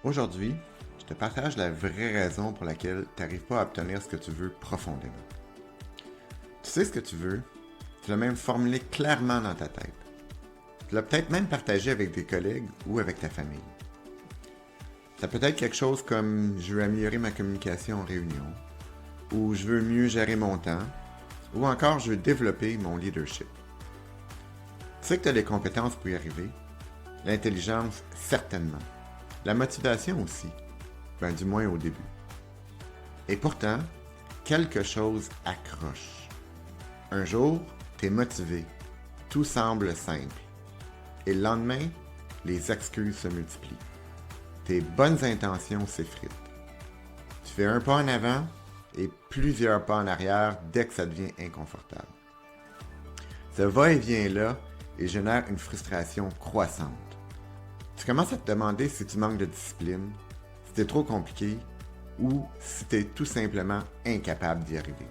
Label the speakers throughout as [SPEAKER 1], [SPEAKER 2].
[SPEAKER 1] Aujourd'hui, je te partage la vraie raison pour laquelle tu n'arrives pas à obtenir ce que tu veux profondément. Tu sais ce que tu veux, tu l'as même formulé clairement dans ta tête. Tu l'as peut-être même partagé avec des collègues ou avec ta famille. Ça peut être quelque chose comme je veux améliorer ma communication en réunion, ou je veux mieux gérer mon temps, ou encore je veux développer mon leadership. Tu sais que tu as les compétences pour y arriver, l'intelligence certainement, la motivation aussi, du moins au début. Et pourtant, quelque chose accroche. Un jour, tu es motivé, tout semble simple. Et le lendemain, les excuses se multiplient. Tes bonnes intentions s'effritent. Tu fais un pas en avant et plusieurs pas en arrière dès que ça devient inconfortable. Ce va-et-vient-là génère une frustration croissante. Tu commences à te demander si tu manques de discipline, si c'est trop compliqué ou si tu es tout simplement incapable d'y arriver.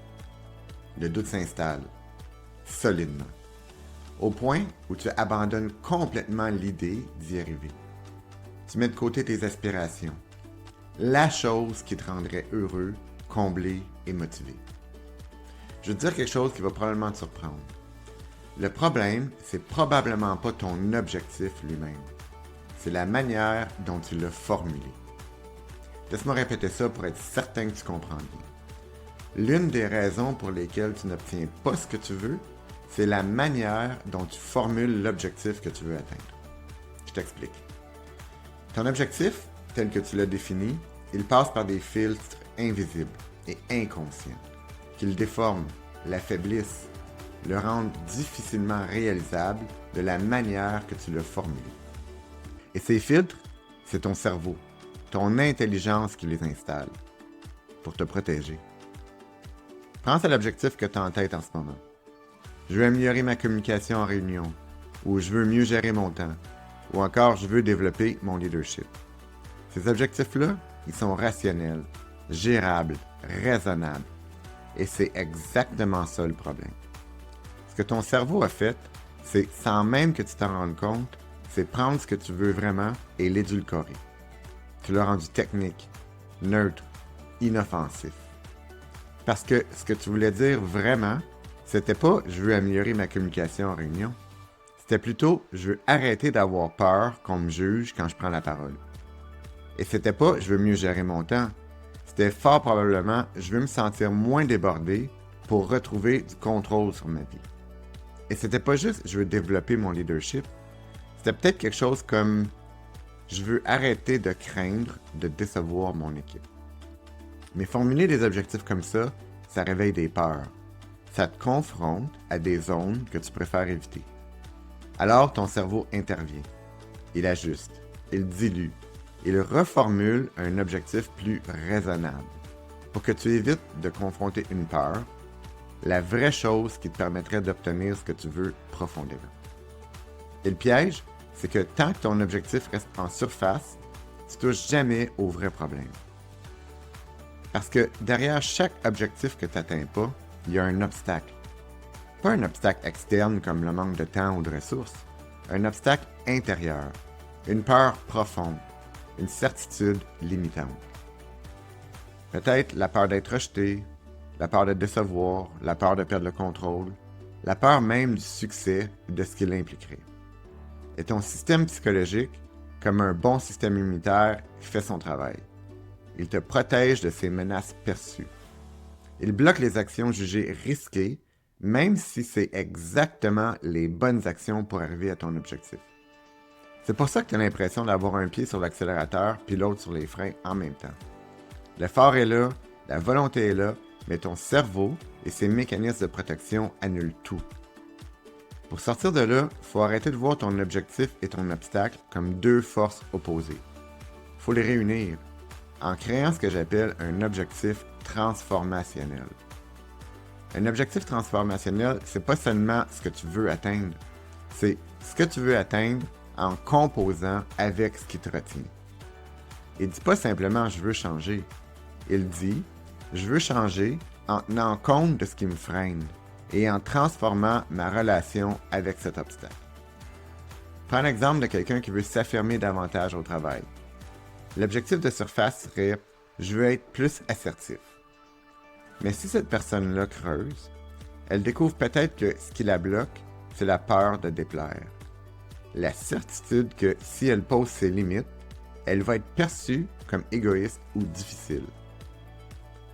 [SPEAKER 1] Le doute s'installe, solidement, au point où tu abandonnes complètement l'idée d'y arriver. Tu mets de côté tes aspirations, la chose qui te rendrait heureux, comblé et motivé. Je vais te dire quelque chose qui va probablement te surprendre. Le problème, c'est probablement pas ton objectif lui-même. C'est la manière dont tu l'as formulé. Laisse-moi répéter ça pour être certain que tu comprends bien. L'une des raisons pour lesquelles tu n'obtiens pas ce que tu veux, c'est la manière dont tu formules l'objectif que tu veux atteindre. Je t'explique. Ton objectif, tel que tu l'as défini, il passe par des filtres invisibles et inconscients qui le déforment, l'affaiblissent, le rendent difficilement réalisable de la manière que tu l'as formulé. Et ces filtres, c'est ton cerveau, ton intelligence qui les installe pour te protéger. Pense à l'objectif que tu as en tête en ce moment. Je veux améliorer ma communication en réunion, ou je veux mieux gérer mon temps, ou encore je veux développer mon leadership. Ces objectifs-là, ils sont rationnels, gérables, raisonnables. Et c'est exactement ça le problème. Ce que ton cerveau a fait, c'est, sans même que tu t'en rendes compte, c'est prendre ce que tu veux vraiment et l'édulcorer. Tu l'as rendu technique, neutre, inoffensif. Parce que ce que tu voulais dire vraiment, c'était pas « je veux améliorer ma communication en réunion ». C'était plutôt « je veux arrêter d'avoir peur qu'on me juge quand je prends la parole ». Et c'était pas « je veux mieux gérer mon temps ». C'était fort probablement « je veux me sentir moins débordé pour retrouver du contrôle sur ma vie ». Et c'était pas juste « je veux développer mon leadership ». C'était peut-être quelque chose comme « je veux arrêter de craindre de décevoir mon équipe ». Mais formuler des objectifs comme ça réveille des peurs. Ça te confronte à des zones que tu préfères éviter. Alors ton cerveau intervient. Il ajuste, il dilue, il reformule un objectif plus raisonnable pour que tu évites de confronter une peur, la vraie chose qui te permettrait d'obtenir ce que tu veux profondément. Et le piège, c'est que tant que ton objectif reste en surface, tu ne touches jamais au vrai problème. Parce que derrière chaque objectif que tu n'atteins pas, il y a un obstacle. Pas un obstacle externe comme le manque de temps ou de ressources, un obstacle intérieur, une peur profonde, une certitude limitante. Peut-être la peur d'être rejeté, la peur de décevoir, la peur de perdre le contrôle, la peur même du succès et de ce qu'il impliquerait. Et ton système psychologique, comme un bon système immunitaire, fait son travail. Il te protège de ces menaces perçues. Il bloque les actions jugées risquées, même si c'est exactement les bonnes actions pour arriver à ton objectif. C'est pour ça que tu as l'impression d'avoir un pied sur l'accélérateur puis l'autre sur les freins en même temps. L'effort est là, la volonté est là, mais ton cerveau et ses mécanismes de protection annulent tout. Pour sortir de là, il faut arrêter de voir ton objectif et ton obstacle comme deux forces opposées. Il faut les réunir en créant ce que j'appelle un objectif transformationnel. Un objectif transformationnel, c'est pas seulement ce que tu veux atteindre, c'est ce que tu veux atteindre en composant avec ce qui te retient. Il dit pas simplement « je veux changer », il dit « je veux changer en tenant compte de ce qui me freine et en transformant ma relation avec cet obstacle ». Prends l'exemple de quelqu'un qui veut s'affirmer davantage au travail. L'objectif de surface serait « je veux être plus assertif ». Mais si cette personne-là creuse, elle découvre peut-être que ce qui la bloque, c'est la peur de déplaire. La certitude que si elle pose ses limites, elle va être perçue comme égoïste ou difficile.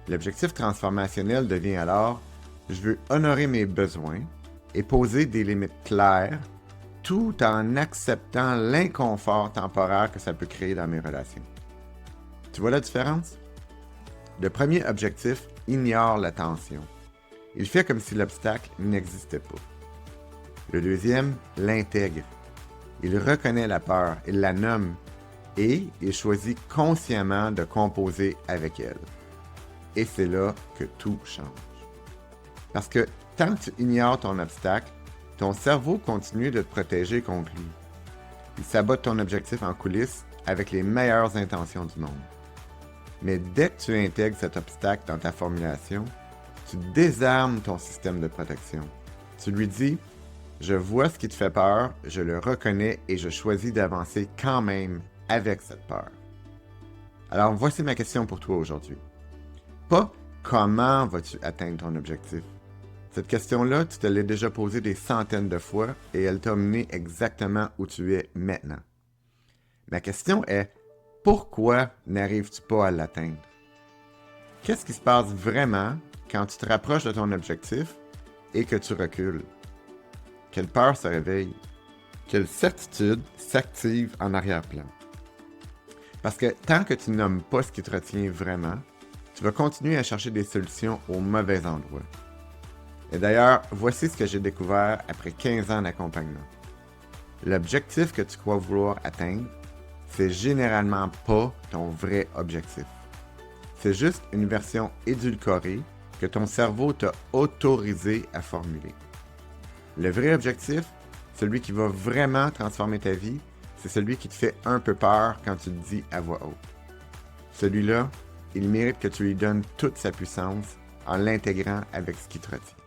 [SPEAKER 1] L'objectif transformationnel devient alors « je veux honorer mes besoins et poser des limites claires tout en acceptant l'inconfort temporaire que ça peut créer dans mes relations ». Tu vois la différence? Le premier objectif ignore la tension. Il fait comme si l'obstacle n'existait pas. Le deuxième l'intègre. Il reconnaît la peur, il la nomme et il choisit consciemment de composer avec elle. Et c'est là que tout change. Parce que tant que tu ignores ton obstacle, ton cerveau continue de te protéger contre lui. Il sabote ton objectif en coulisses avec les meilleures intentions du monde. Mais dès que tu intègres cet obstacle dans ta formulation, tu désarmes ton système de protection. Tu lui dis « Je vois ce qui te fait peur, je le reconnais et je choisis d'avancer quand même avec cette peur. » Alors voici ma question pour toi aujourd'hui. Pas « Comment vas-tu atteindre ton objectif? » Cette question-là, tu te l'as déjà posée des centaines de fois et elle t'a mené exactement où tu es maintenant. Ma question est « Pourquoi n'arrives-tu pas à l'atteindre? » Qu'est-ce qui se passe vraiment quand tu te rapproches de ton objectif et que tu recules? Quelle peur se réveille? Quelle certitude s'active en arrière-plan? Parce que tant que tu nommes pas ce qui te retient vraiment, tu vas continuer à chercher des solutions au mauvais endroit. Et d'ailleurs, voici ce que j'ai découvert après 15 ans d'accompagnement. L'objectif que tu crois vouloir atteindre, c'est généralement pas ton vrai objectif. C'est juste une version édulcorée que ton cerveau t'a autorisé à formuler. Le vrai objectif, celui qui va vraiment transformer ta vie, c'est celui qui te fait un peu peur quand tu le dis à voix haute. Celui-là, il mérite que tu lui donnes toute sa puissance en l'intégrant avec ce qui te retient.